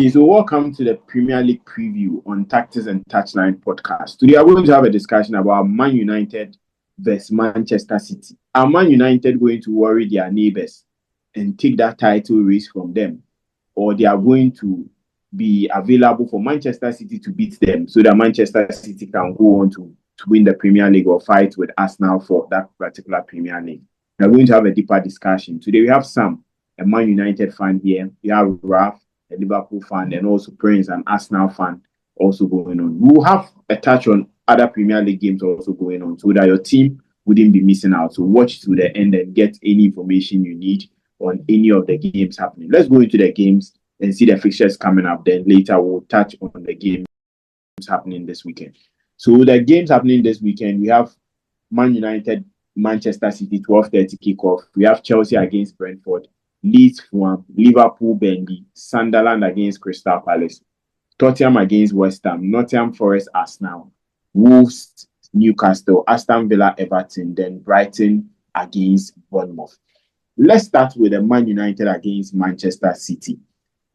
Okay, so welcome to the Premier League preview on Tactics and Touchline podcast. Today, we're going to have a discussion about Man United versus Manchester City. Are Man United going to worry their neighbours and take that title race from them? Or they are going to be available for Manchester City to beat them so that Manchester City can go on to win the Premier League or fight with Arsenal for that particular Premier League? We're going to have a deeper discussion. Today, we have Sam, a Man United fan here. We have Raf, a Liverpool fan, and also Prince, an Arsenal fan, also going on. We'll have a touch on other Premier League games also going on so that your team wouldn't be missing out. So watch to the end and get any information you need on any of the games happening. Let's go into the games and see the fixtures coming up. Then later we'll touch on the games happening this weekend. So the games happening this weekend, we have Man United, Manchester City, 12:30 kickoff. We have Chelsea against Brentford, Leeds, Fulham, Liverpool, Burnley, Sunderland against Crystal Palace, Tottenham against West Ham, Nottingham Forest, Arsenal, Wolves, Newcastle, Aston Villa, Everton, then Brighton against Bournemouth. Let's start with the Man United against Manchester City.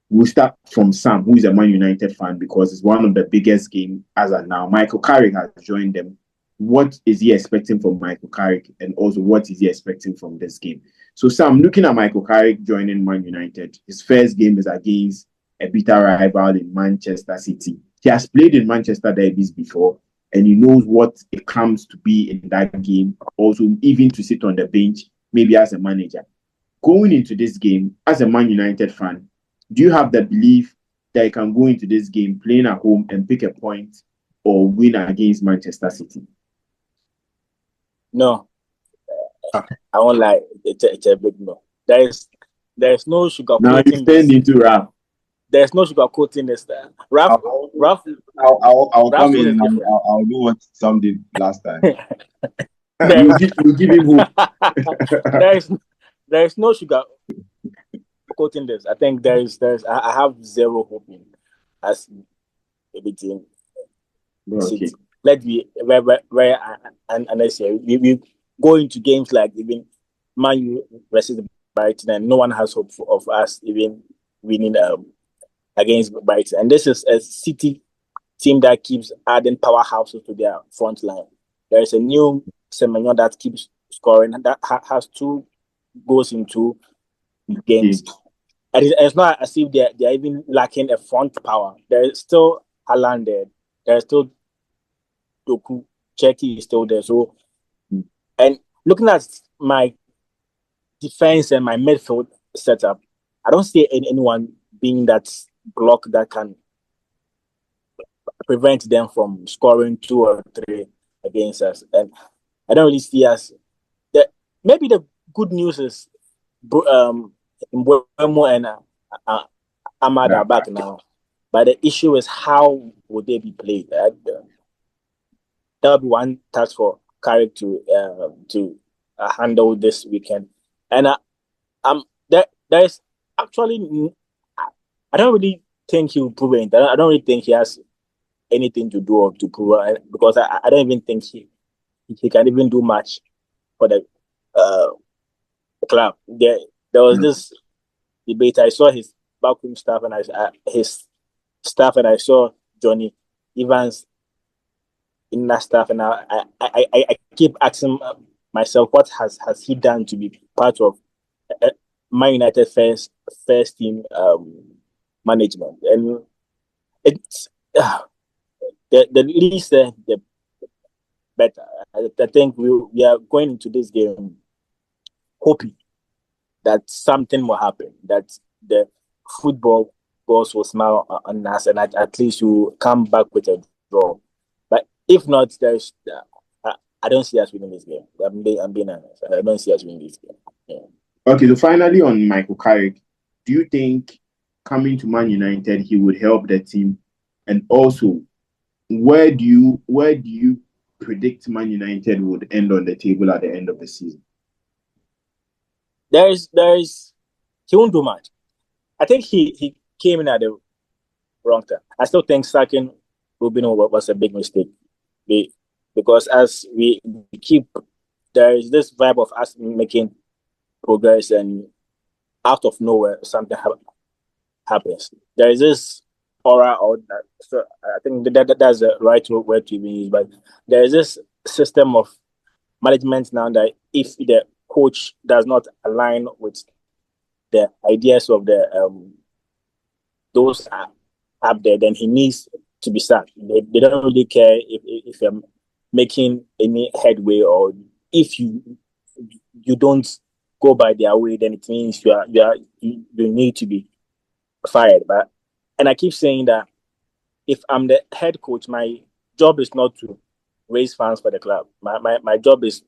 We'll start from Sam, who is a Man United fan, because it's one of the biggest games as of now. Michael Carrick has joined them. What is he expecting from Michael Carrick, and also what is he expecting from this game? So, Sam, looking at Michael Carrick joining Man United, his first game is against a bitter rival in Manchester City. He has played in Manchester derbies before, and he knows what it comes to be in that game, also even to sit on the bench, maybe as a manager. Going into this game, as a Man United fan, do you have the belief that you can go into this game playing at home and pick a point or win against Manchester City? No. I won't lie. It's a big no. There's no sugarcoating. Now you stand into rap. There's no sugarcoating this. Raf, I'll come in and I'll do what Sam did last time. We'll give him hope. There's no sugarcoating this. I think I have zero hope in as everything. Okay. Let's be very honest here. We go into games like even Man U versus Brighton, and no one has hope of us even winning against Brighton. And this is a City team that keeps adding powerhouses to their front line. There is a new Semenyo that keeps scoring, that has 2 goals in 2 games. And it's not as if they're even lacking a front power. There is still Haaland there. There is still Doku. Czech is still there. So, and looking at my defense and my midfield setup, I don't see anyone being that block that can prevent them from scoring 2 or 3 against us. And I don't really see us. Maybe the good news is Mbeumo and Ahmad are back now. But the issue is how would they be played? That will be one task for Carrick to handle this weekend. And there's actually, I don't really think he will prove it. I don't really think he has anything to do or to prove it, because I don't even think he can even do much for the club. There was this debate. I saw his backroom staff and I saw Johnny Evans in that staff, and I keep asking myself, what has he done to be part of Man United first team management? And it's the least the better. I think we are going into this game hoping that something will happen, that the football goals will smile on us, and at least you come back with a draw. But if not, I don't see us winning this game. I'm being honest. I don't see us winning this game. Yeah. Okay, so finally on Michael Carrick, do you think coming to Man United he would help the team? And also, where do you predict Man United would end on the table at the end of the season? There is he won't do much. I think he came in at the wrong time. I still think sacking Rubino was a big mistake. Because as we keep, there is this vibe of us making progress, and out of nowhere something happens. There is this aura, or that, so I think that's the right word to even use, but there is this system of management now that if the coach does not align with the ideas of the those up there, then he needs to be sacked. They don't really care if you're making any headway, or if you don't go by their way, then it means you need to be fired. And I keep saying that if I'm the head coach, my job is not to raise funds for the club. My job is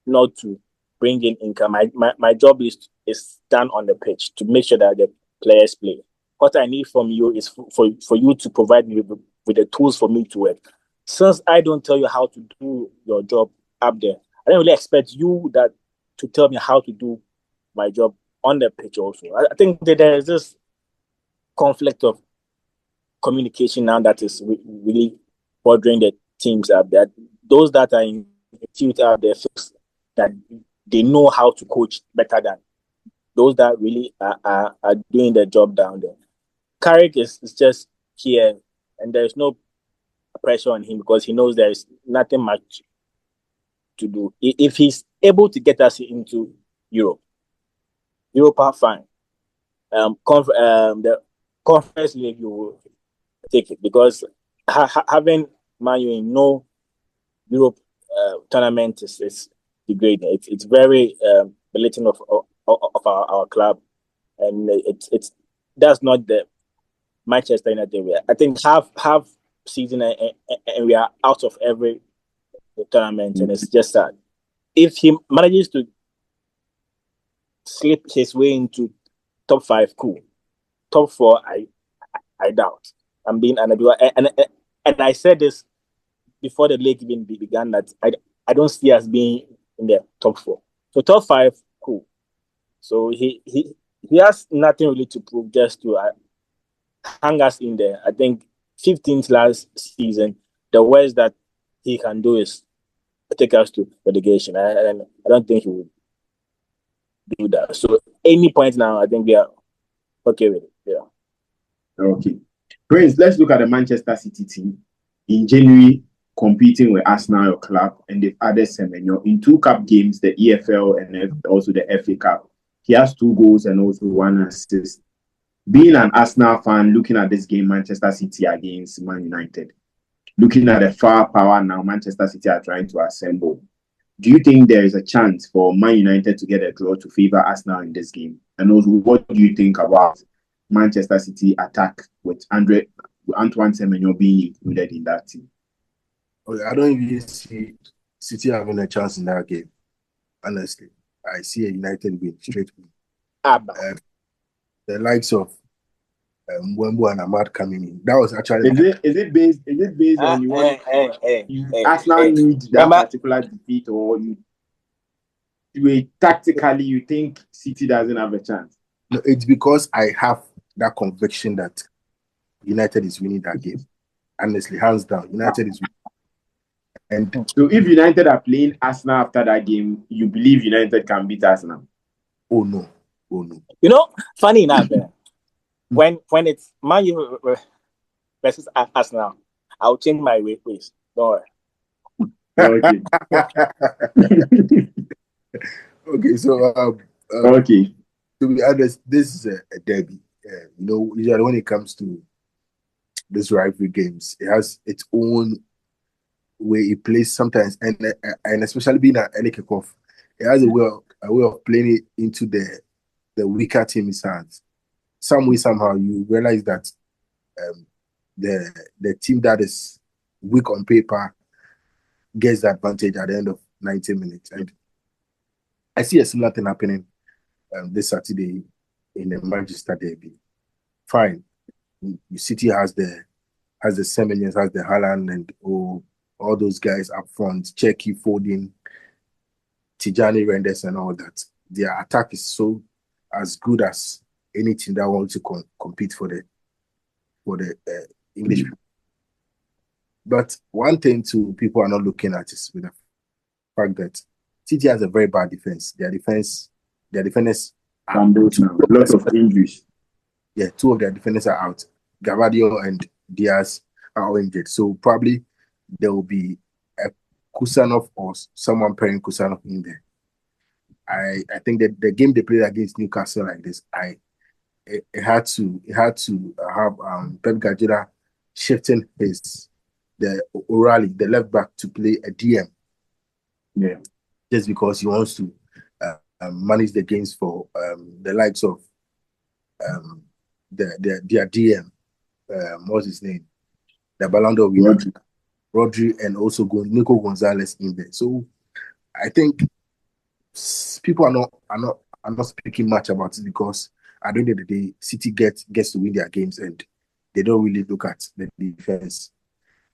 not to bring in income. My job is done on the pitch to make sure that the players play. What I need from you is for you to provide me with the tools for me to work. Since I don't tell you how to do your job up there, I don't really expect you to tell me how to do my job on the pitch also. I think that there is this conflict of communication now that is really bothering the teams up there. Those that are in the field out there, that they know how to coach better than those that really are doing the job down there. Carrick is just here, and there's no pressure on him because he knows there's nothing much to do. If he's able to get us into Europe are fine. The Conference League, you will take it because having Man U in no Europe tournament is degrading. It's very belittling of our club, and it's that's not the Manchester United way. I think half season and we are out of every tournament, and it's just that if he manages to slip his way into top 5, cool. Top 4, I doubt. I'm being and I said this before the league even began that I don't see us being in the top 4. So top 5, cool. So he has nothing really to prove, just to hang us in there. I think 15th last season, the worst that he can do is take us to relegation. And I don't think he would do that. So any point now, I think we are okay with it. Yeah. Okay. Prince, let's look at the Manchester City team. In January, competing with Arsenal, your club, and they've added Semenyo in 2 cup games, the EFL and also the FA Cup. He has 2 goals and also 1 assist. Being an Arsenal fan, looking at this game, Manchester City against Man United, looking at the firepower now Manchester City are trying to assemble, do you think there is a chance for Man United to get a draw to favor Arsenal in this game? And also, what do you think about Manchester City attack with Antoine Semenyo being included in that team? I don't even see City having a chance in that game. Honestly, I see a United win straight win. The likes of Mbembo and Ahmad coming in. That was actually. Is it based on you want Arsenal need that particular defeat, or tactically you think City doesn't have a chance? No, it's because I have that conviction that United is winning that game. Honestly, hands down, United is winning. And so if United are playing Arsenal after that game, you believe United can beat Arsenal? Oh no. You know, funny enough, when it's Man U versus Arsenal, I'll change my ways. Don't worry. Okay. Okay, so okay. To be honest, this is a derby. Usually when it comes to this rivalry games, it has its own way it plays sometimes, and especially being an early kickoff, it has a way of playing it into the weaker team's hands. Some way, somehow, you realize that the team that is weak on paper gets the advantage at the end of 90 minutes. And I see a similar thing happening this Saturday in the Manchester derby. Fine, City has the Semenyos, has the Haaland, and all those guys up front, Cherki, Foden, Tijani, Renders, and all that. Their attack is so as good as any team that wants to compete for the English. But one thing people are not looking at is with the fact that City has a very bad defense. Their defenders are lots of injuries. Yeah, two of their defenders are out. Gavadio and Diaz are all injured. So probably there will be a Kusanov or someone pairing Kusanov in there. I think that the game they played against Newcastle like this, it had to have Pep Guardiola shifting the left back to play a DM. Yeah. Just because he wants to manage the games for the likes of their DM. What's his name? The Ballon d'Or winner, Rodri, and also Nico Gonzalez in there. So I think people are not speaking much about it because at the end of the day, City gets to win their games and they don't really look at the defense.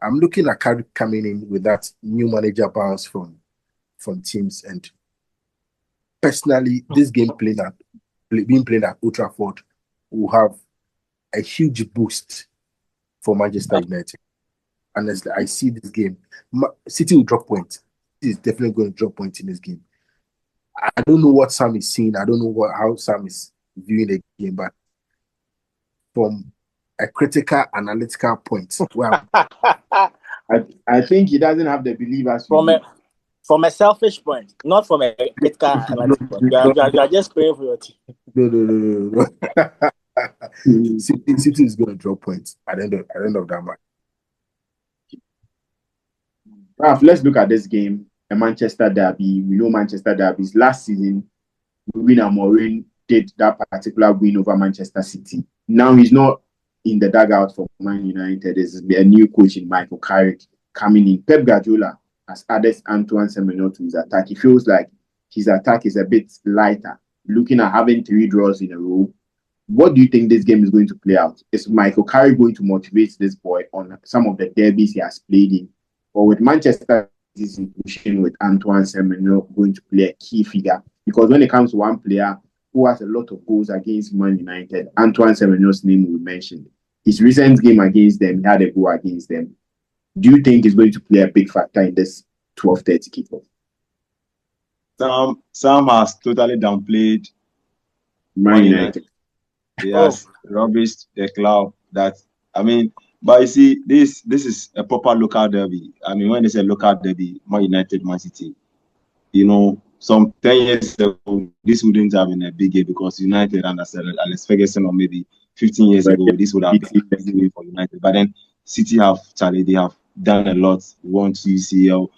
I'm looking at Carrick coming in with that new manager bounce from teams, and personally, this game being played at Old Trafford will have a huge boost for Manchester United. Honestly, I see this game. City will drop points. City is definitely going to drop points in this game. I don't know what Sam is seeing. I don't know how Sam is viewing the game, but from a critical, analytical point, well, I think he doesn't have the believers from a selfish point, not from a critical analytical point. You are just praying for your team. No. City is going to drop points at the end of that match. Ralph, let's look at this game, a Manchester derby. We know Manchester derbies. Last season, Ruben Amorim did that particular win over Manchester City. Now he's not in the dugout for Man United. There's a new coach in Michael Carrick coming in. Pep Guardiola has added Antoine Semenyo to his attack. It feels like his attack is a bit lighter, looking at having 3 draws in a row. What do you think this game is going to play out? Is Michael Carrick going to motivate this boy on some of the derbies he has played in? Or with Manchester City's inclusion with Antoine Semenyo going to play a key figure? Because when it comes to one player who has a lot of goals against Man United, Antoine Semenyo's name will be mentioned. His recent game against them, he had a goal against them. Do you think he's going to play a big factor in this 12:30 kickoff? Sam has totally downplayed Man United. He has rubbished the club. But you see, this is a proper local derby. When they say local derby, Man United, Man City, some 10 years ago, this wouldn't have been a big game because United under Alex Ferguson, or maybe 15 years ago, this would have been a big game for United. But then City they have done a lot. We won to UCL.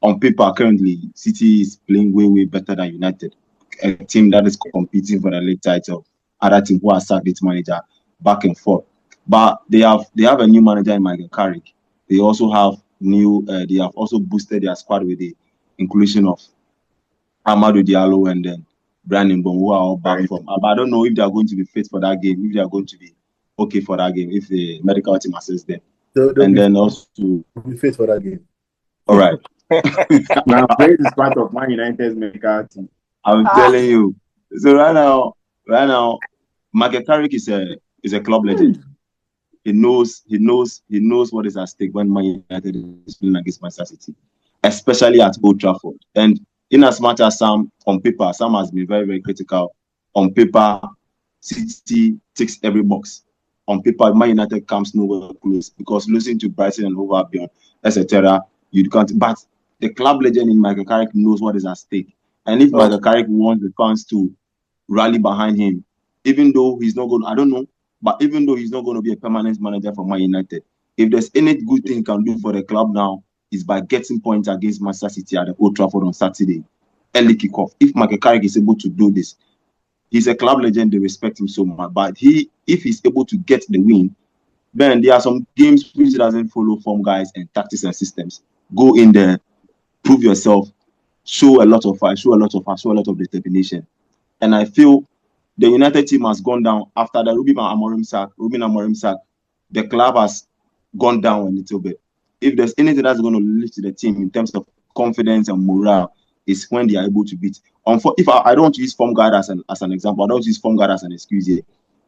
On paper, currently, City is playing way better than United, a team that is competing for the league title. Other team who has sacked its manager back and forth. But they have a new manager in Michael Carrick. They also have they have also boosted their squad with the inclusion of Amadou Diallo and then Brandon Mbeumo, who are all back from. But I don't know if they are going to be fit for that game, if they are going to be okay for that game, if the medical team assesses them. And then also be fit for that game. All right. Now, this is part of Man United's medical team. I'm telling you. So right now, Michael Carrick is a club legend. He knows what is at stake when Man United is playing against Manchester City, especially at Old Trafford. And in as much as Sam has been very, very critical. On paper, City ticks every box. On paper, Man United comes nowhere close because losing to Brighton and Hove Albion, etc., you can't. But the club legend in Michael Carrick knows what is at stake. And if Michael Carrick wants the fans to rally behind him, even though he's not going, I don't know, but even though he's not going to be a permanent manager for Man United, if there's any good thing he can do for the club now, is by getting points against Manchester City at the Old Trafford on Saturday, early kickoff. If Michael Carrick is able to do this, he's a club legend, they respect him so much. But if he's able to get the win, then there are some games which doesn't follow form guys and tactics and systems. Go in there, prove yourself, show a lot of fight, show a lot of determination. And I feel the United team has gone down after the Ruben Amorim sack. The club has gone down a little bit. If there's anything that's going to lift the team in terms of confidence and morale, is when they are able to beat. If I don't use form guard as an example, I don't use form guard as an excuse here.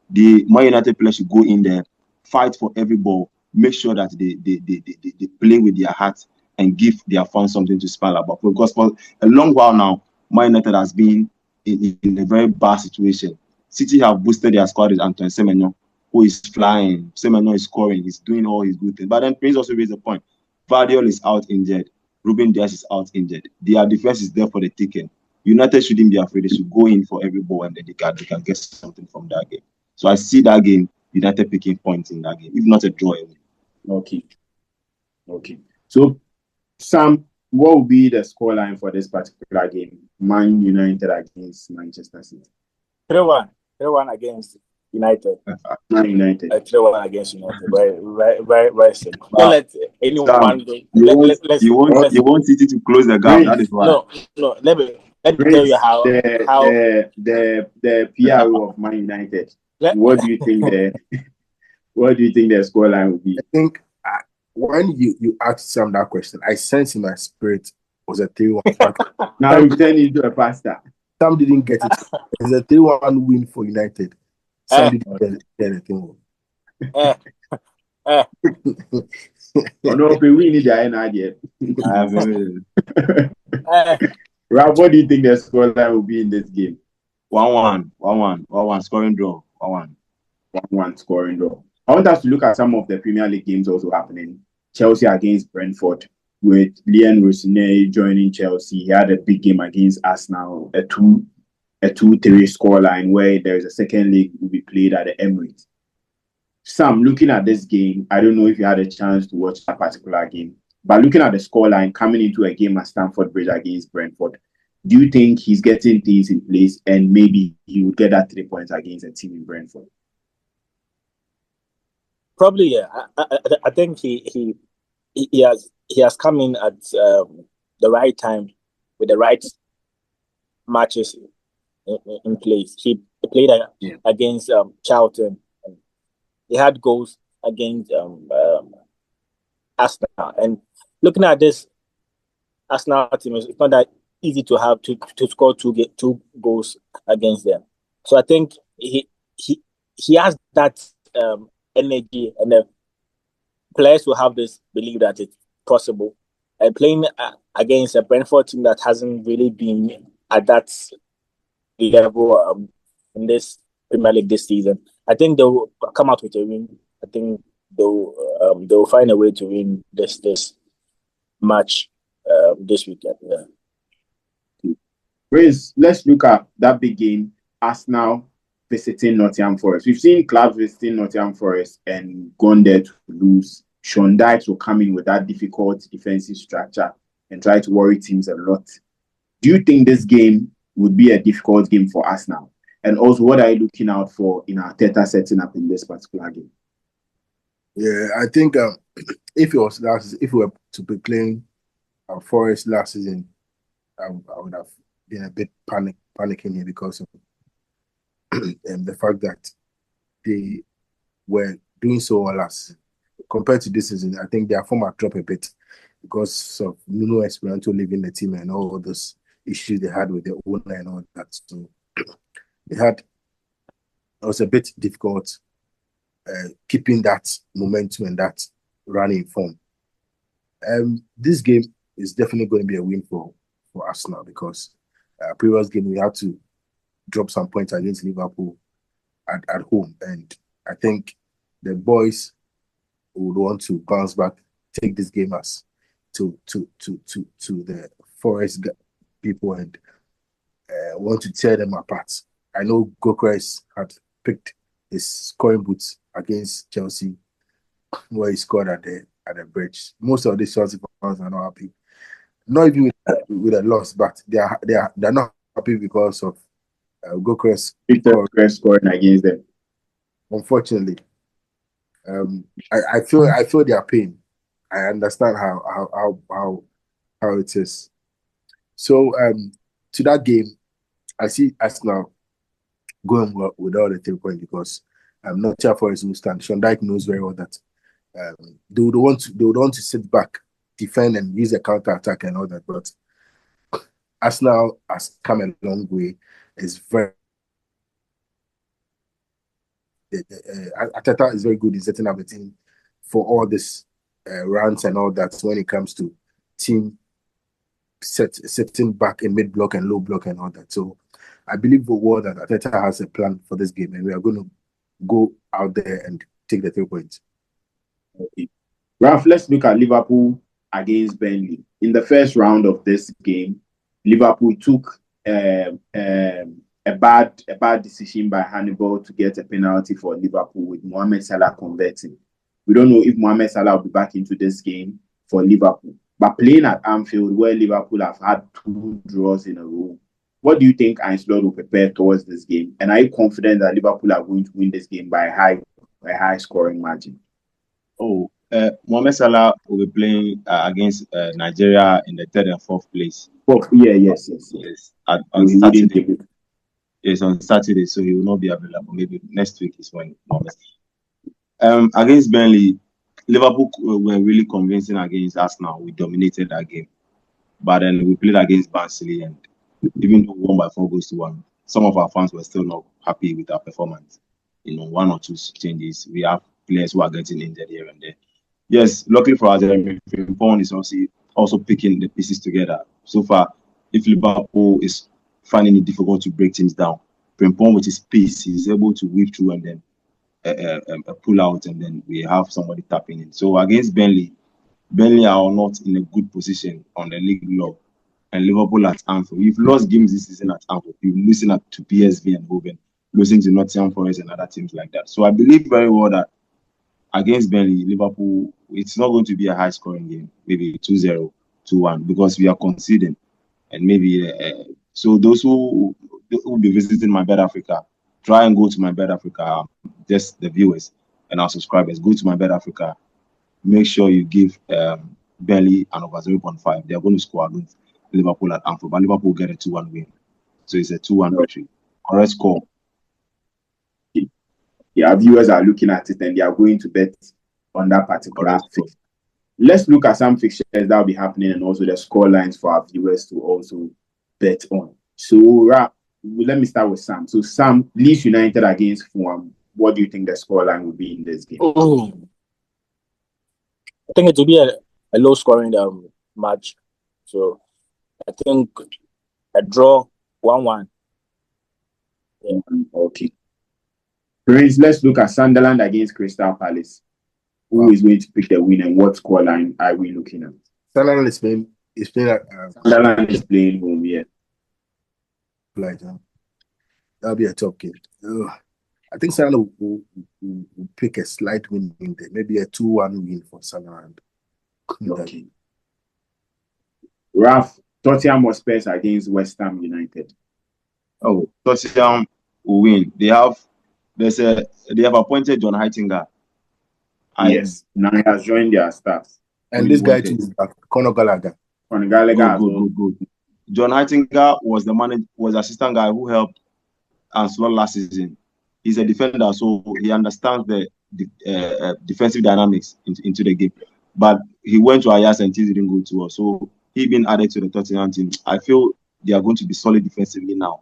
The Man United players should go in there, fight for every ball, make sure that they play with their heart and give their fans something to smile about. Because for a long while now, Man United has been in a very bad situation. City have boosted their squad with Antoine Semenyo, who is flying. Semenyo is scoring. He's doing all his good things. But then Prince also raised a point. Vardiol is out injured. Ruben Dias is out injured. Their defense is there for the taking. United shouldn't be afraid. They should go in for every ball and then they can get something from that game. So I see that game, United picking points in that game, if not a draw. Okay. So, Sam, what will be the scoreline for this particular game? Man United against Manchester City. 3-1. 3-1 against United. Man United. 3-1 against United. Very simple. Don't let anyone go. You want City to close the gap. That is why. No. Let me tell you how the PRO of Man United. What do you think the scoreline will be? I think when you asked Sam that question, I sense in my spirit was a 3-1. Now you turn into a pasta. Sam didn't get it. It's a 3-1 win for United. Sam didn't get anything. No, we need the idea. Rob, what do you think the scoreline will be in this game? 1-1 scoring draw. 1-1 scoring draw. I want us to look at some of the Premier League games also happening. Chelsea against Brentford, with Leon Rossoneri joining Chelsea. He had a big game against Arsenal, a 2-3 scoreline where there is a second leg will be played at the Emirates. Sam, looking at this game, I don't know if you had a chance to watch that particular game, but looking at the scoreline coming into a game at Stamford Bridge against Brentford, do you think he's getting things in place and maybe he would get that 3 points against a team in Brentford? Probably, yeah. I think he has come in at the right time with the right matches in place. He played against Charlton. He had goals against Arsenal. And looking at this Arsenal team, it's not that easy to have to score two goals against them. So I think he has that energy, and the players will have this belief that it's possible. And playing against a Brentford team that hasn't really been at that level in this Premier League this season, I think they'll come out with a win. I think they'll find a way to win this match this weekend. Yeah. Riz, let's look at that big game, Arsenal visiting Nottingham Forest. We've seen clubs visiting Nottingham Forest and gone there to lose. Sean Dyche will come in with that difficult defensive structure and try to worry teams a lot. Do you think this game would be a difficult game for Arsenal? And also, what are you looking out for in Arteta setting up in this particular game? Yeah, I think if we were to be playing Forest last season, I would have been a bit panicking here because of the fact that they were doing so well last compared to this season. I think their form had dropped a bit because of Nuno Espirito leaving the team and all those issues they had with the owner and all that. So it was a bit difficult keeping that momentum and that running form. This game is definitely going to be a win for Arsenal because previous game we had to drop some points against Liverpool at home, and I think the boys would want to bounce back, take this game as to the Forest people and want to tear them apart. I know Gokres had picked his scoring boots against Chelsea, where he scored at the bridge. Most of the Chelsea fans are not happy, not even with a loss, but they're not happy because of Gokres scoring against them. Unfortunately, I feel their pain. I understand how it is. So to that game, I see Arsenal going well with all the 3 points because I'm not sure for his new stand. Sean Dyche knows very well that they would want to sit back, defend, and use a counter attack and all that. But Arsenal has come a long way. It's very Arteta is very good in setting up a team for all this runs and all that when it comes to team setting back in mid block and low block and all that. So I believe the word that Arteta has a plan for this game, and we are going to go out there and take the 3 points. Okay. Ralph, let's look at Liverpool against Burnley. In the first round of this game, Liverpool took a bad decision by Hannibal to get a penalty for Liverpool with Mohamed Salah converting. We don't know if Mohamed Salah will be back into this game for Liverpool. But playing at Anfield, where Liverpool have had 2 draws in a row, what do you think Ancelotti will prepare towards this game? And are you confident that Liverpool are going to win this game by a high scoring margin? Mohamed Salah will be playing against Nigeria in the 3rd and 4th place. Yes. On Saturday. Yes, on Saturday, so he will not be available. Maybe next week is when Mohamed. Against Burnley, Liverpool were really convincing against Arsenal. We dominated that game, but then we played against Barnsley, and even though we won by 4-1, some of our fans were still not happy with our performance. 1 or 2 changes. We have players who are getting injured here and there. Yes, luckily for us, Frimpong is also picking the pieces together. So far, if Liverpool is finding it difficult to break things down, Frimpong with his pace, he's able to weave through and then pull out, and then we have somebody tapping in. So against Burnley are not in a good position on the league log, and Liverpool at Anfield. We've lost games this season at Anfield. We've losing to PSV and Hoven, losing to Nottingham Forest and other teams like that. So I believe very well that against Burnley, Liverpool, it's not going to be a high-scoring game, maybe 2-0, 2-1, because we are conceding. And maybe, so those who will be visiting My Bet Africa, try and go to My Bet Africa, just the viewers and our subscribers, go to My Bet Africa. Make sure you give Burnley an over 0.5. They are going to score against Liverpool at Anfield, but Liverpool will get a 2-1 win. So it's a 2-1 victory. Correct score. Yeah, viewers are looking at it and they are going to bet on that particular fixture. Let's look at some fixtures that will be happening and also the score lines for our viewers to also bet on. So, let me start with Sam. So, Sam, Leeds United against Fulham. What do you think the score line will be in this game? I think it will be a low-scoring match. So, I think a draw 1-1. Yeah. Okay. Prince, let's look at Sunderland against Crystal Palace. Who is going to pick the win and what scoreline are we looking at? Sunderland is playing Sunderland is playing home, yeah. That'll be a tough game. I think Sunderland will pick a slight win in there, maybe a 2-1 win for Sunderland. Okay. Ralph, Tottenham Hotspur against West Ham United. Tottenham will win. They have appointed John Heitinga. Yes, now he has joined their staff. And this guy too is back, Conor Gallagher. Good. John Heitinga was assistant guy who helped Ancelotti last season. He's a defender, so he understands the defensive dynamics into the game. But he went to Ajax and things didn't go too well. So he been added to the Tottenham team. I feel they are going to be solid defensively now.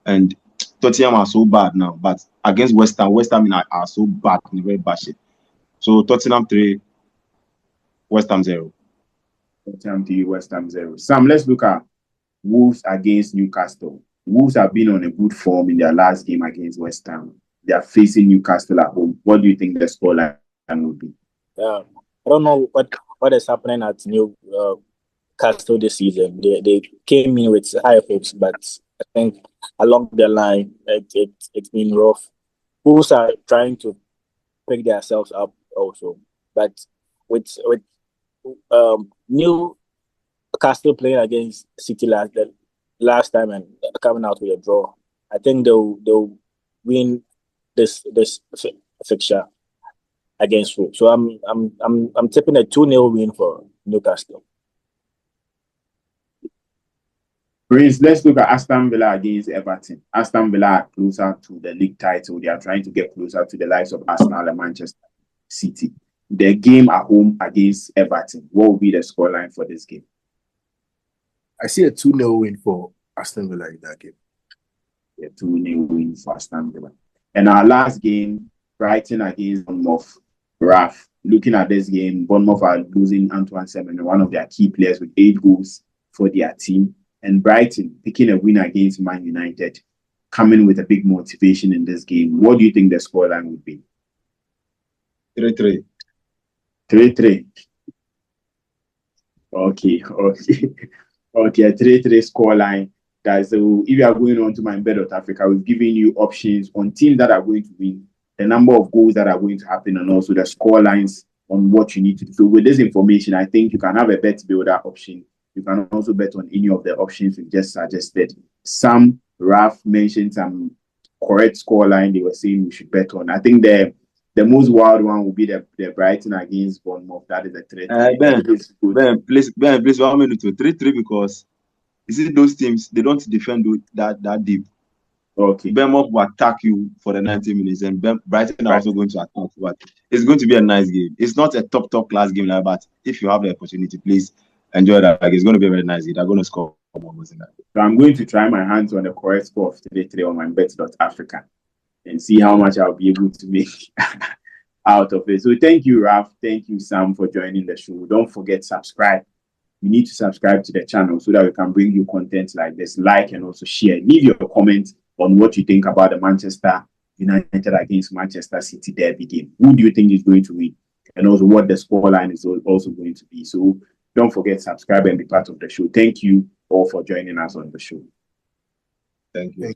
And Tottenham are so bad now, but against West Ham are so bad in a very bad shape. So Tottenham 3, West Ham 0. Tottenham 3, West Ham 0. Sam, let's look at Wolves against Newcastle. Wolves have been on a good form in their last game against West Ham. They are facing Newcastle at home. What do you think the scoreline will be? I don't know what is happening at Newcastle this season. They came in with high hopes, but I think along the line it's been rough. Wolves are trying to pick themselves up also, but with Newcastle playing against City last time and coming out with a draw, I think they'll win this fixture against Wolves. So I'm tipping a 2-0 win for Newcastle. Prince, let's look at Aston Villa against Everton. Aston Villa are closer to the league title. They are trying to get closer to the likes of Arsenal and Manchester City. The game at home against Everton. What will be the scoreline for this game? I see a 2-0 win for Aston Villa in that game. A 2-0 win for Aston Villa. And our last game, Brighton against Bournemouth. Raf, looking at this game, Bournemouth are losing Antoine Semenyo, one of their key players, with 8 goals for their team. and Brighton picking a win against Man United, coming with a big motivation in this game. What do you think the scoreline would be? 3-3. 3-3. Okay. Okay, a 3-3 scoreline. So if you are going on to my Bet.Africa, we've given you options on teams that are going to win, the number of goals that are going to happen, and also the score lines on what you need to do. So with this information, I think you can have a bet builder option. You can also bet on any of the options we just suggested. Some Raf mentioned some correct score line they were saying we should bet on. I think the most wild one will be the Brighton against Bournemouth. That is a 3-3. Ben, please, allow me to 3-3 because you see those teams, they don't defend that deep. Okay. Bournemouth will attack you for the 90 minutes, and Brighton are also going to attack. But it's going to be a nice game. It's not a top class game, but if you have the opportunity, please enjoy that. Like, it's going to be a very nice game. They're going to score more goals in that. So I'm going to try my hands on the correct score of 3-3 on my Bet.Africa and see how much I'll be able to make out of it. So thank you, Raf. Thank you, Sam, for joining the show. Don't forget, subscribe. You need to subscribe to the channel so that we can bring you content like this. Like and also share. Leave your comments on what you think about the Manchester United against Manchester City derby game. Who do you think is going to win? And also what the scoreline is also going to be. So don't forget, subscribe and be part of the show. Thank you all for joining us on the show. Thank you.